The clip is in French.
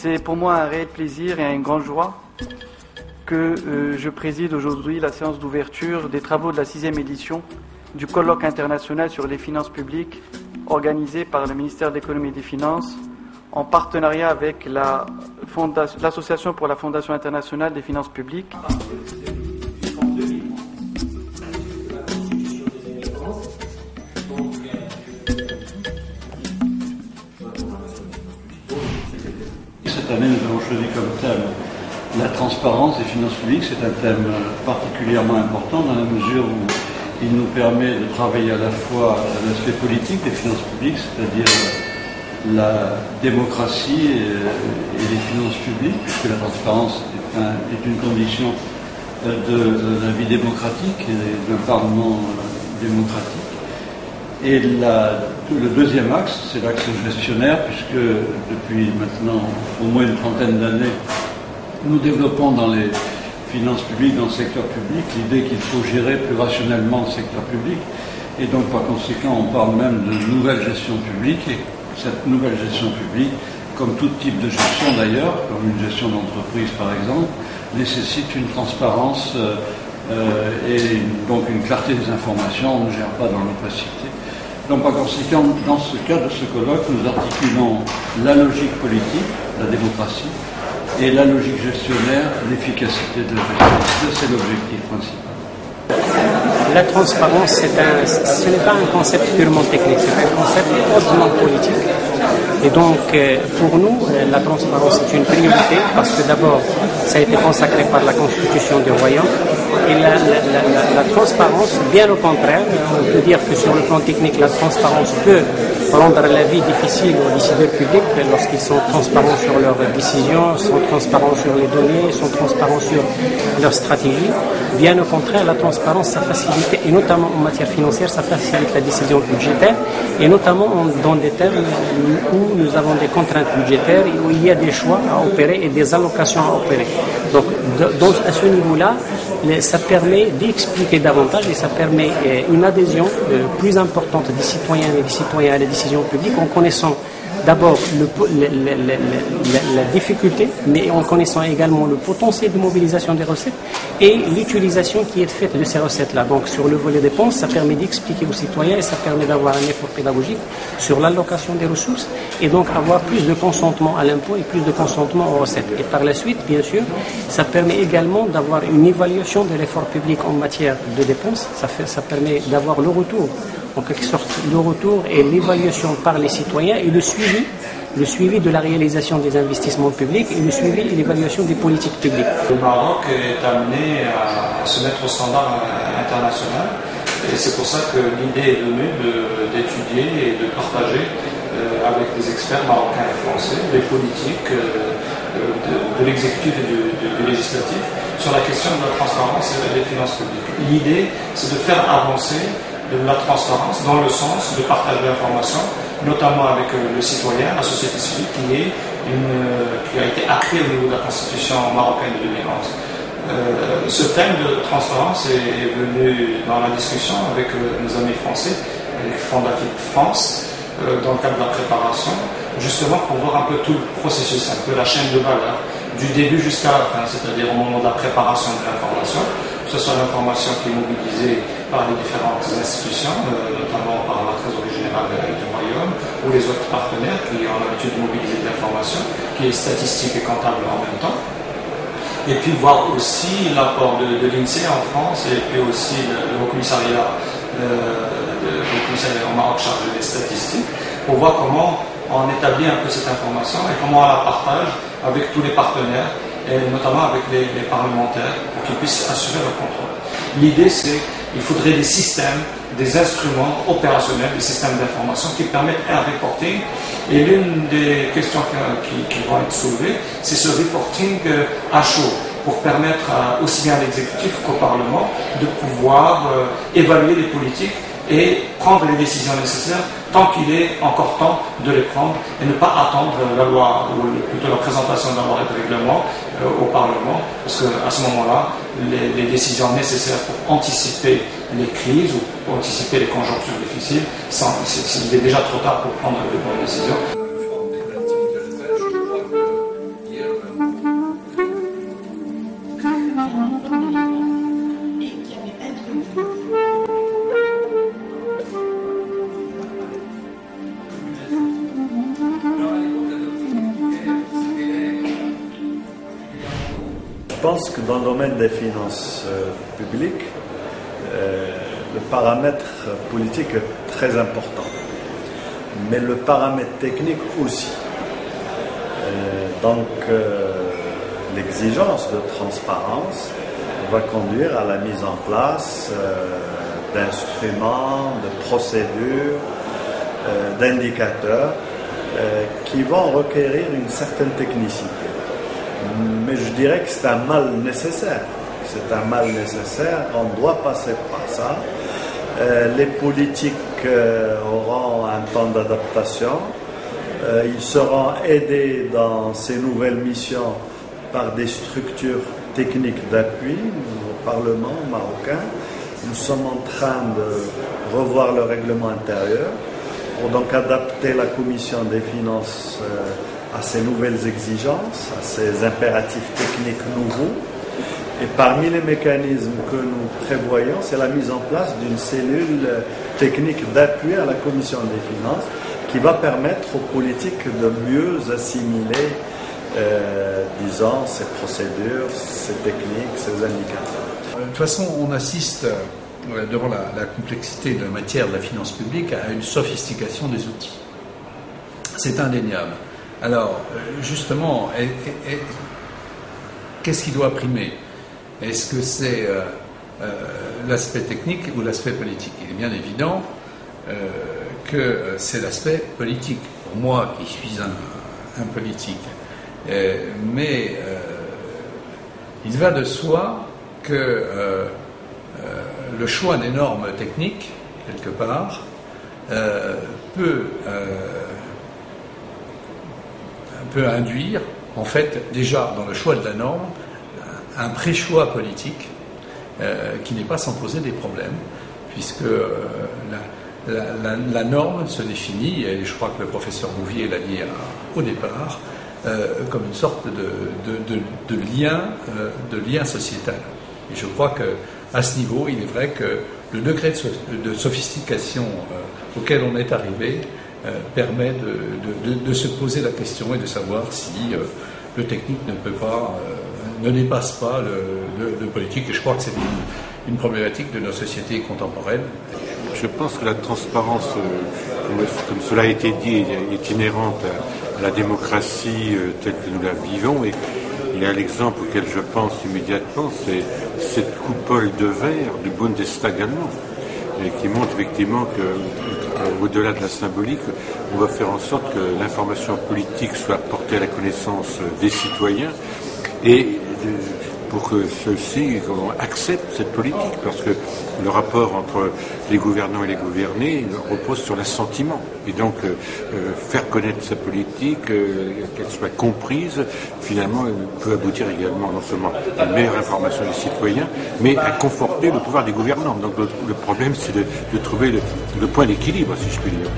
C'est pour moi un réel plaisir et une grande joie que je préside aujourd'hui la séance d'ouverture des travaux de la 6e édition du colloque international sur les finances publiques organisé par le ministère de l'Économie et des Finances en partenariat avec l'Association pour la Fondation internationale des finances publiques. Cette année, nous avons choisi comme thème la transparence des finances publiques. C'est un thème particulièrement important dans la mesure où il nous permet de travailler à la fois l'aspect politique des finances publiques, c'est-à-dire la démocratie et les finances publiques, puisque la transparence est une condition de la vie démocratique et d'un parlement démocratique. Et le deuxième axe, c'est l'axe gestionnaire, puisque depuis maintenant au moins une trentaine d'années, nous développons dans les finances publiques, dans le secteur public, l'idée qu'il faut gérer plus rationnellement le secteur public. Et donc, par conséquent, on parle même de nouvelle gestion publique. Et cette nouvelle gestion publique, comme tout type de gestion d'ailleurs, comme une gestion d'entreprise par exemple, nécessite une transparence et donc une clarté des informations. On ne gère pas dans l'opacité. Donc, par conséquent, dans ce cadre de ce colloque, nous articulons la logique politique, la démocratie, et la logique gestionnaire, l'efficacité de la gestion. C'est l'objectif principal. La transparence, ce n'est pas un concept purement technique, c'est un concept hautement politique. Et donc, pour nous, la transparence est une priorité parce que d'abord, ça a été consacré par la Constitution du Royaume. Et la transparence, bien au contraire, on peut dire que sur le plan technique, la transparence peut rendre la vie difficile aux décideurs publics lorsqu'ils sont transparents sur leurs décisions, sont transparents sur les données, sont transparents sur leur stratégie. Bien au contraire, la transparence, ça facilite, et notamment en matière financière, ça facilite la décision budgétaire, et notamment dans des termes où nous avons des contraintes budgétaires et où il y a des choix à opérer et des allocations à opérer. Donc, à ce niveau-là, ça permet d'expliquer davantage et ça permet une adhésion plus importante des citoyens et des citoyens à la décision publique en connaissant d'abord la difficulté, mais en connaissant également le potentiel de mobilisation des recettes et l'utilisation qui est faite de ces recettes-là. Donc sur le volet dépenses, ça permet d'expliquer aux citoyens et ça permet d'avoir un effort pédagogique sur l'allocation des ressources et donc avoir plus de consentement à l'impôt et plus de consentement aux recettes. Et par la suite, bien sûr, ça permet également d'avoir une évaluation de l'effort public en matière de dépenses. Ça permet d'avoir le retour, en quelque sorte, le retour et l'évaluation par les citoyens et le suivi de la réalisation des investissements publics et le suivi et l'évaluation des politiques publiques. Le Maroc est amené à se mettre au standard international et c'est pour ça que l'idée est venue d'étudier et de partager avec des experts marocains et français les politiques de l'exécutif et du législatif sur la question de la transparence et des finances publiques. L'idée, c'est de faire avancer la transparence dans le sens de partage d'informations, notamment avec le citoyen, la société civile, qui a été actée au niveau de la Constitution marocaine de 2011. Ce thème de transparence est venu dans la discussion avec nos amis français, avec Fondatif France, dans le cadre de la préparation, justement pour voir un peu tout le processus, un peu la chaîne de valeur, du début jusqu'à la fin, c'est-à-dire au moment de la préparation de l'information, que ce soit l'information qui est mobilisée par les différentes institutions, notamment par la Trésorerie générale du Royaume, ou les autres partenaires qui ont l'habitude de mobiliser de l'information, qui est statistique et comptable en même temps. Et puis voir aussi l'apport de l'INSEE en France, et puis aussi le Haut Commissariat au Maroc chargé des statistiques, pour voir comment on établit un peu cette information et comment on la partage avec tous les partenaires, et notamment avec les parlementaires, pour qu'ils puissent assurer le contrôle. L'idée, c'est qu'il faudrait des systèmes, des instruments opérationnels, des systèmes d'information qui permettent un reporting. Et l'une des questions qui vont être soulevées, c'est ce reporting à chaud, pour permettre aussi bien à l'exécutif qu'au Parlement de pouvoir évaluer les politiques et prendre les décisions nécessaires tant qu'il est encore temps de les prendre et ne pas attendre la loi, ou plutôt la présentation de la loi et de règlement au Parlement, parce qu'à ce moment-là, les décisions nécessaires pour anticiper les crises ou pour anticiper les conjonctures difficiles, il est déjà trop tard pour prendre les bonnes décisions. pense que dans le domaine des finances publiques, le paramètre politique est très important, mais le paramètre technique aussi. Donc, l'exigence de transparence va conduire à la mise en place d'instruments, de procédures, d'indicateurs qui vont requérir une certaine technicité. Mais je dirais que c'est un mal nécessaire. C'est un mal nécessaire, on doit passer par ça. Les politiques auront un temps d'adaptation. Ils seront aidés dans ces nouvelles missions par des structures techniques d'appui. Au Parlement marocain, nous sommes en train de revoir le règlement intérieur pour donc adapter la Commission des finances à ces nouvelles exigences, à ces impératifs techniques nouveaux. Et parmi les mécanismes que nous prévoyons, c'est la mise en place d'une cellule technique d'appui à la Commission des finances qui va permettre aux politiques de mieux assimiler, disons, ces procédures, ces techniques, ces indicateurs. De toute façon, on assiste, devant la complexité de la matière de la finance publique, à une sophistication des outils. C'est indéniable. Alors, justement, qu'est-ce qui doit primer? Est-ce que c'est l'aspect technique ou l'aspect politique? Il est bien évident que c'est l'aspect politique. Pour moi, qui suis un politique. Mais il va de soi que le choix des normes techniques, quelque part, peut induire, en fait, déjà dans le choix de la norme, un pré-choix politique qui n'est pas sans poser des problèmes, puisque la norme se définit, et je crois que le professeur Bouvier l'a dit au départ, comme une sorte de lien sociétal. Et je crois qu'à ce niveau, il est vrai que le degré de sophistication auquel on est arrivé permet de se poser la question et de savoir si le technique ne dépasse pas le politique. Et je crois que c'est une problématique de nos sociétés contemporaines. Je pense que la transparence, comme cela a été dit, est inhérente à la démocratie telle que nous la vivons. Et il y a l'exemple auquel je pense immédiatement, c'est cette coupole de verre du Bundestag allemand, qui montre effectivement qu'au-delà de la symbolique, on va faire en sorte que l'information politique soit portée à la connaissance des citoyens et pour que ceux-ci acceptent cette politique, parce que le rapport entre les gouvernants et les gouvernés repose sur l'assentiment. Et donc, faire connaître sa politique, qu'elle soit comprise, finalement, peut aboutir également non seulement à une meilleure information des citoyens, mais à conforter le pouvoir des gouvernants. Donc, le problème, c'est de trouver le point d'équilibre, si je puis dire.